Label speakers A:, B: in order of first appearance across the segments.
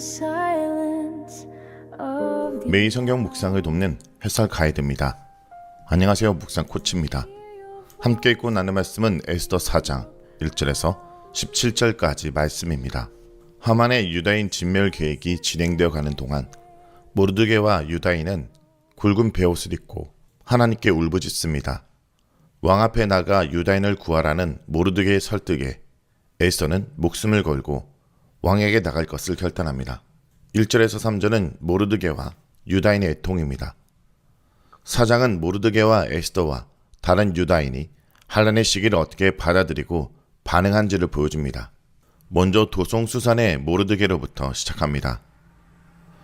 A: silence of the
B: 매일 성경 묵상을 돕는 햇살 가이드입니다. 안녕하세요. 묵상 코치입니다. 함께 읽고 나눌 말씀은 에스더 4장 1절에서 17절까지 말씀입니다. 하만의 유다인 진멸 계획이 진행되어 가는 동안 모르드게와 유다인은 굵은 베옷을 입고 하나님께 울부짖습니다. 왕 앞에 나가 유다인을 구하라는 모르드게의 설득에 에스더는 목숨을 걸고 왕에게 나갈 것을 결단합니다. 1절에서 3절은 모르드게와 유다인의 애통입니다. 4장은 모르드게와 에스더와 다른 유다인이 환란의 시기를 어떻게 받아들이고 반응한지를 보여줍니다. 먼저 도송 수산의 모르드게로부터 시작합니다.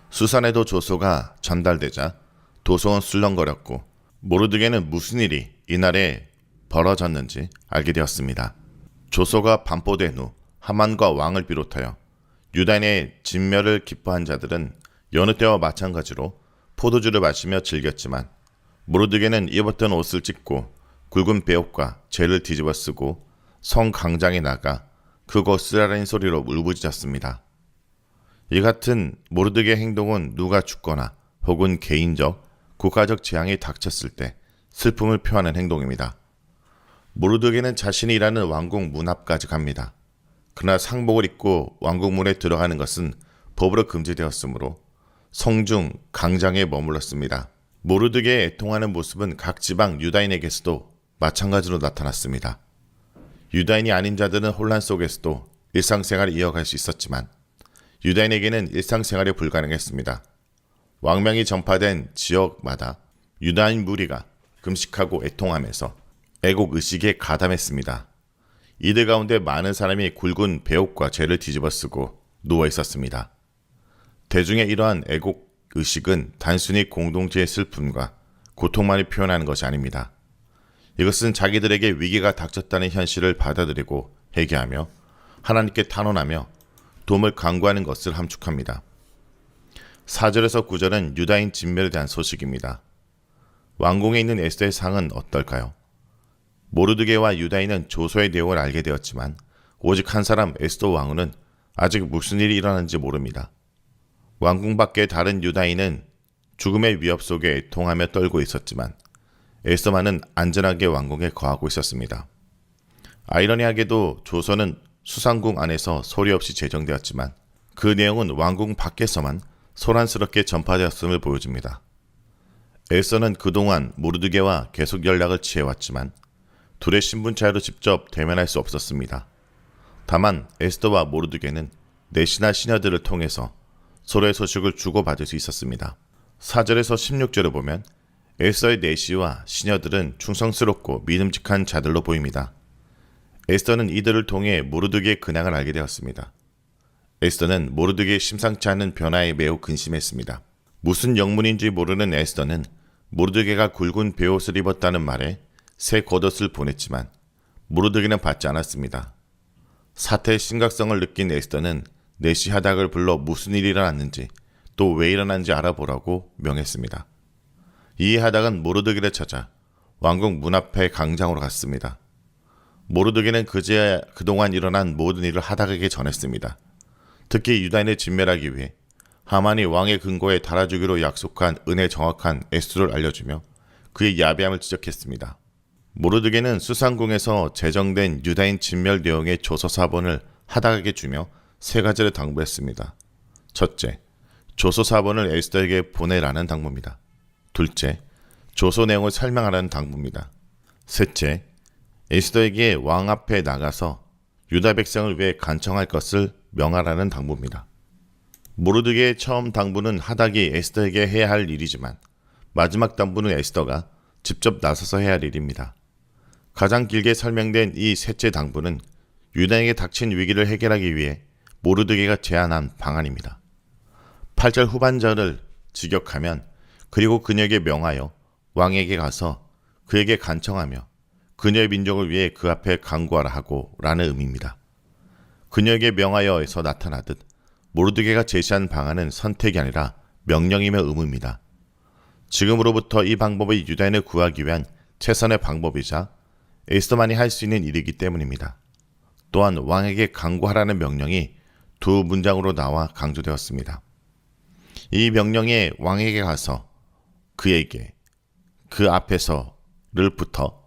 B: 수산에도 조소가 전달되자 도송은 술렁거렸고 모르드게는 무슨 일이 이날에 벌어졌는지 알게 되었습니다. 조소가 반포된 후 하만과 왕을 비롯하여 유다인의 진멸을 기뻐한 자들은 여느 때와 마찬가지로 포도주를 마시며 즐겼지만 모르드게는 입었던 옷을 찢고 굵은 베옷과 재를 뒤집어 쓰고 성 광장에 나가 크고 쓰라린 소리로 울부짖었습니다. 이 같은 모르드게 행동은 누가 죽거나 혹은 개인적, 국가적 재앙이 닥쳤을 때 슬픔을 표하는 행동입니다. 모르드게는 자신이 일하는 왕궁 문 앞까지 갑니다. 그러나 상복을 입고 왕궁문에 들어가는 것은 법으로 금지되었으므로 성중 광장에 머물렀습니다. 모르드게의 애통하는 모습은 각 지방 유다인에게서도 마찬가지로 나타났습니다. 유다인이 아닌 자들은 혼란 속에서도 일상생활을 이어갈 수 있었지만 유다인에게는 일상생활이 불가능했습니다. 왕명이 전파된 지역마다 유다인 무리가 금식하고 애통하면서 애곡의식에 가담했습니다. 이들 가운데 많은 사람이 굵은 베옷과 재를 뒤집어 쓰고 누워 있었습니다. 대중의 이러한 애곡의식은 단순히 공동체의 슬픔과 고통만을 표현하는 것이 아닙니다. 이것은 자기들에게 위기가 닥쳤다는 현실을 받아들이고 회개하며 하나님께 탄원하며 도움을 간구하는 것을 함축합니다. 4절에서 9절은 유다인 진멸에 대한 소식입니다. 왕궁에 있는 에스더의 상은 어떨까요? 모르드게와 유다인은 조서의 내용을 알게 되었지만 오직 한 사람 에스더 왕후는 아직 무슨 일이 일어났는지 모릅니다. 왕궁 밖의 다른 유다인은 죽음의 위협 속에 애통하며 떨고 있었지만 에스더만은 안전하게 왕궁에 거하고 있었습니다. 아이러니하게도 조서는 수상궁 안에서 소리 없이 제정되었지만 그 내용은 왕궁 밖에서만 소란스럽게 전파되었음을 보여줍니다. 에스더는 그동안 모르드게와 계속 연락을 취해왔지만 둘의 신분 차이로 직접 대면할 수 없었습니다. 다만 에스더와 모르드게는 내시나 시녀들을 통해서 서로의 소식을 주고받을 수 있었습니다. 4절에서 16절을 보면 에스더의 내시와 시녀들은 충성스럽고 믿음직한 자들로 보입니다. 에스더는 이들을 통해 모르드게의 근황을 알게 되었습니다. 에스더는 모르드게의 심상치 않은 변화에 매우 근심했습니다. 무슨 영문인지 모르는 에스더는 모르드게가 굵은 베옷을 입었다는 말에 새 겉옷을 보냈지만 모르드게는 받지 않았습니다. 사태의 심각성을 느낀 에스더는 내시 하닥을 불러 무슨 일이 일어났는지 또 왜 일어난지 알아보라고 명했습니다. 이 하닥은 모르드게를 찾아 왕궁 문 앞의 광장으로 갔습니다. 모르드게는 그동안 일어난 모든 일을 하닥에게 전했습니다. 특히 유다인을 진멸하기 위해 하만이 왕의 근거에 달아주기로 약속한 은혜 정확한 에스더를 알려주며 그의 야비함을 지적했습니다. 모르드게는 수상궁에서 제정된 유다인 진멸 내용의 조서 사본을 하닥에게 주며 세 가지를 당부했습니다. 첫째, 조서 사본을 에스더에게 보내라는 당부입니다. 둘째, 조서 내용을 설명하라는 당부입니다. 셋째, 에스더에게 왕 앞에 나가서 유다 백성을 위해 간청할 것을 명하라는 당부입니다. 모르드게의 처음 당부는 하닥이 에스더에게 해야 할 일이지만 마지막 당부는 에스더가 직접 나서서 해야 할 일입니다. 가장 길게 설명된 이 셋째 당부는 유다인에게 닥친 위기를 해결하기 위해 모르드게가 제안한 방안입니다. 8절 후반절을 직역하면 그리고 그녀에게 명하여 왕에게 가서 그에게 간청하며 그녀의 민족을 위해 그 앞에 간구하라 하고 라는 의미입니다. 그녀에게 명하여에서 나타나듯 모르드게가 제시한 방안은 선택이 아니라 명령이며 의무입니다. 지금으로부터 이 방법이 유다인을 구하기 위한 최선의 방법이자 에스더만이 할 수 있는 일이기 때문입니다. 또한 왕에게 간구하라는 명령이 두 문장으로 나와 강조되었습니다. 이 명령에 왕에게 가서 그에게 그 앞에서를 붙어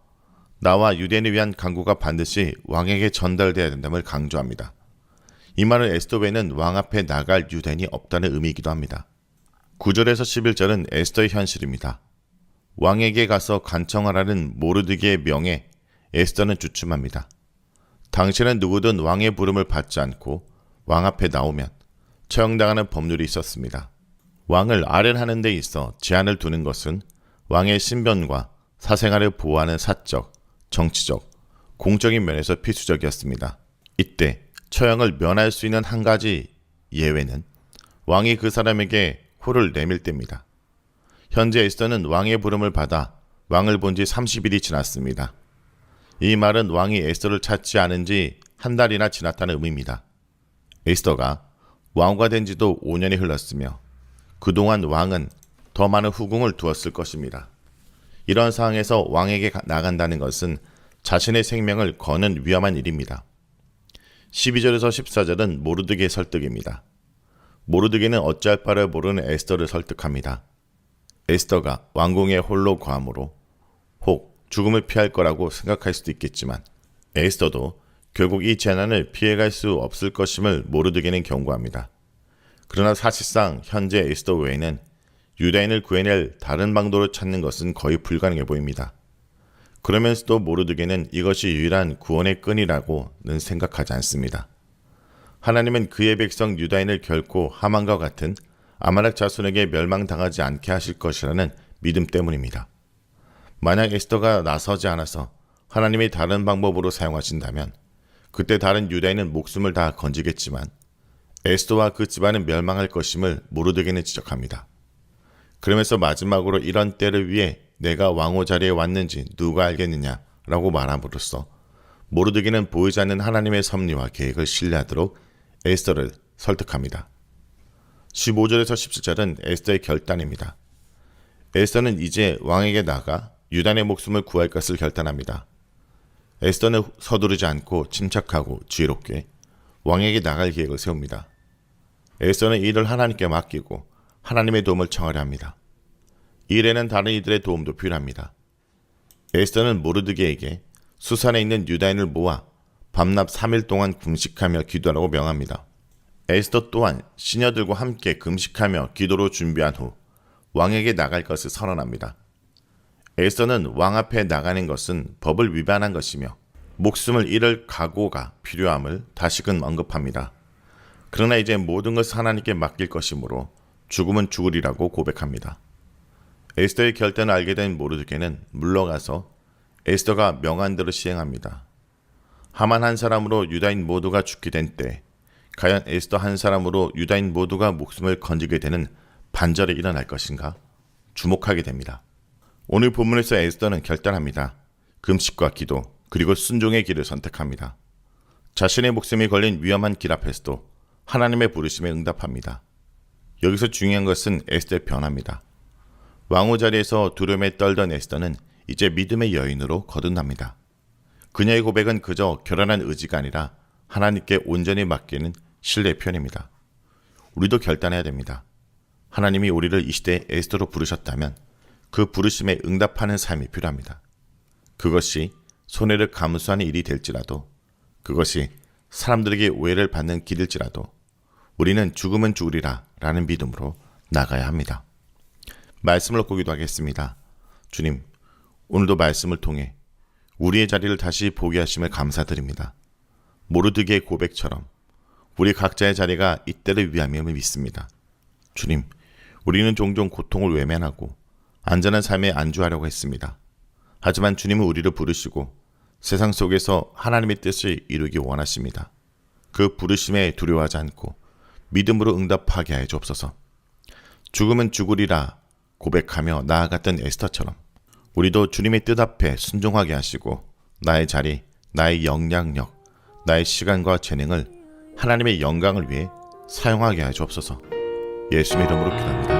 B: 나와 유대인을 위한 강구가 반드시 왕에게 전달되어야 된다를 강조합니다. 이 말은 에스더 외에는 왕 앞에 나갈 유대인이 없다는 의미이기도 합니다. 9절에서 11절은 에스더의 현실입니다. 왕에게 가서 간청하라는 모르드게의 명에 에스더는 주춤합니다. 당시에는 누구든 왕의 부름을 받지 않고 왕 앞에 나오면 처형당하는 법률이 있었습니다. 왕을 아련하는 데 있어 제한을 두는 것은 왕의 신변과 사생활을 보호하는 사적, 정치적, 공적인 면에서 필수적이었습니다. 이때 처형을 면할 수 있는 한 가지 예외는 왕이 그 사람에게 호를 내밀 때입니다. 현재 에스더는 왕의 부름을 받아 왕을 본 지 30일이 지났습니다. 이 말은 왕이 에스더를 찾지 않은 지 한 달이나 지났다는 의미입니다. 에스더가 왕후가 된 지도 5년이 흘렀으며 그동안 왕은 더 많은 후궁을 두었을 것입니다. 이런 상황에서 왕에게 나간다는 것은 자신의 생명을 거는 위험한 일입니다. 12절에서 14절은 모르드게의 설득입니다. 모르드게는 어찌할 바를 모르는 에스더를 설득합니다. 에스더가 왕궁에 홀로 거함으로 혹 죽음을 피할 거라고 생각할 수도 있겠지만 에스더도 결국 이 재난을 피해갈 수 없을 것임을 모르드게는 경고합니다. 그러나 사실상 현재 에스더 외에는 유다인을 구해낼 다른 방도를 찾는 것은 거의 불가능해 보입니다. 그러면서도 모르드게는 이것이 유일한 구원의 끈이라고는 생각하지 않습니다. 하나님은 그의 백성 유다인을 결코 하만과 같은 아말렉 자손에게 멸망당하지 않게 하실 것이라는 믿음 때문입니다. 만약 에스더가 나서지 않아서 하나님이 다른 방법으로 사용하신다면 그때 다른 유다인은 목숨을 다 건지겠지만 에스더와 그 집안은 멸망할 것임을 모르드게는 지적합니다. 그러면서 마지막으로 이런 때를 위해 내가 왕후 자리에 왔는지 누가 알겠느냐 라고 말함으로써 모르드게는 보이지 않는 하나님의 섭리와 계획을 신뢰하도록 에스더를 설득합니다. 15절에서 17절은 에스더의 결단입니다. 에스더는 이제 왕에게 나가 유다인의 목숨을 구할 것을 결단합니다. 에스더는 서두르지 않고 침착하고 지혜롭게 왕에게 나갈 계획을 세웁니다. 에스더는 이 일을 하나님께 맡기고 하나님의 도움을 청하려 합니다. 이 일에는 다른 이들의 도움도 필요합니다. 에스더는 모르드게에게 수산에 있는 유다인을 모아 밤낮 3일 동안 금식하며 기도하라고 명합니다. 에스더 또한 시녀들과 함께 금식하며 기도로 준비한 후 왕에게 나갈 것을 선언합니다. 에스더는 왕 앞에 나가는 것은 법을 위반한 것이며 목숨을 잃을 각오가 필요함을 다시금 언급합니다. 그러나 이제 모든 것을 하나님께 맡길 것이므로 죽음은 죽으리라고 고백합니다. 에스더의 결단을 알게 된 모르드게는 물러가서 에스더가 명한 대로 시행합니다. 하만 한 사람으로 유다인 모두가 죽게 된 때 과연 에스더 한 사람으로 유다인 모두가 목숨을 건지게 되는 반절이 일어날 것인가? 주목하게 됩니다. 오늘 본문에서 에스더는 결단합니다. 금식과 기도 그리고 순종의 길을 선택합니다. 자신의 목숨이 걸린 위험한 길 앞에서도 하나님의 부르심에 응답합니다. 여기서 중요한 것은 에스더의 변화입니다. 왕후 자리에서 두려움에 떨던 에스더는 이제 믿음의 여인으로 거듭납니다. 그녀의 고백은 그저 결연한 의지가 아니라 하나님께 온전히 맡기는 신뢰의 표현입니다. 우리도 결단해야 됩니다. 하나님이 우리를 이 시대에 에스더로 부르셨다면 그 부르심에 응답하는 삶이 필요합니다. 그것이 손해를 감수하는 일이 될지라도, 그것이 사람들에게 오해를 받는 길일지라도 우리는 죽으면 죽으리라 라는 믿음으로 나가야 합니다. 말씀을 얻고 기도하겠습니다. 주님, 오늘도 말씀을 통해 우리의 자리를 다시 보게 하심을 감사드립니다. 모르드게의 고백처럼 우리 각자의 자리가 이때를 위함임을 믿습니다. 주님, 우리는 종종 고통을 외면하고 안전한 삶에 안주하려고 했습니다. 하지만 주님은 우리를 부르시고 세상 속에서 하나님의 뜻을 이루기 원하십니다. 그 부르심에 두려워하지 않고 믿음으로 응답하게 하여 주옵소서. 죽으면 죽으리라 고백하며 나아갔던 에스더처럼 우리도 주님의 뜻 앞에 순종하게 하시고 나의 자리, 나의 영향력, 나의 시간과 재능을 하나님의 영광을 위해 사용하게 하여 주옵소서. 예수의 이름으로 기도합니다.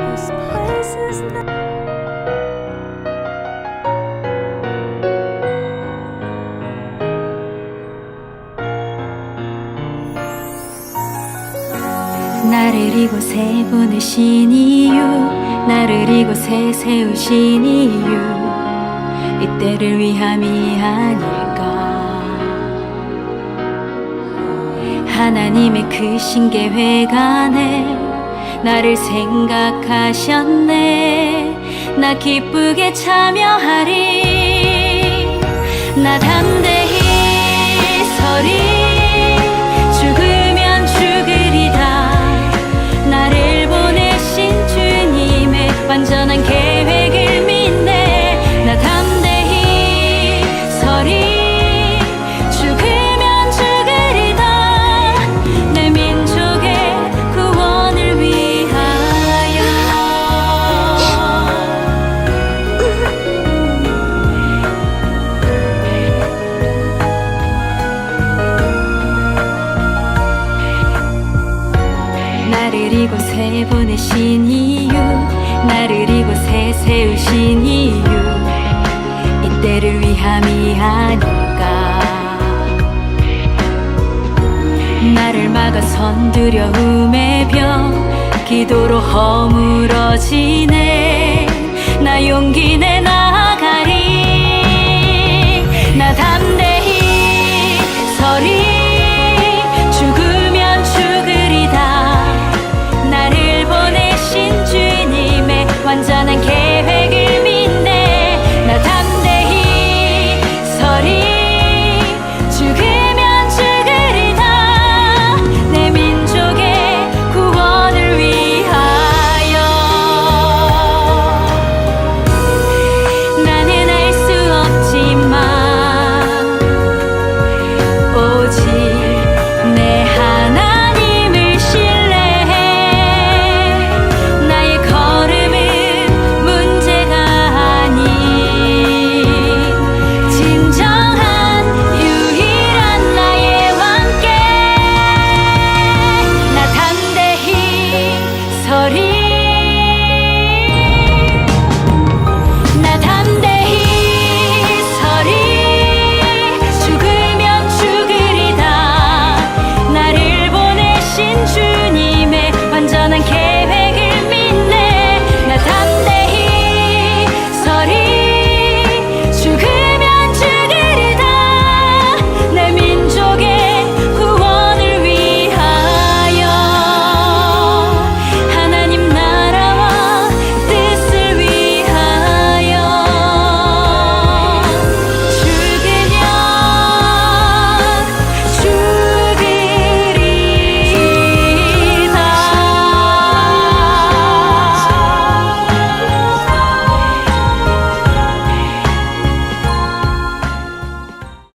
B: 아멘.
A: 나를 이곳에 보내신 이유, 나를 이곳에 세우신 이유, 이때를 위함이 아닐까. 하나님의 크신 계획 안에 나를 생각하셨네. 나 기쁘게 참여하리. 나 담대히 서리. 죽으면 죽으리다. 나를 보내신 주님의 완전한 계획을 믿네. 나 담대히 서리. 죽으면 죽으리다. 내 민족의 구원을 위하여. 나를 이곳에 보내신 이유, 나를 이곳에 세우신 이유, 이때를 위함이 아닐까. 나를 막아선 두려움의 벽, 기도로 허물어지네. 나 용기 내 나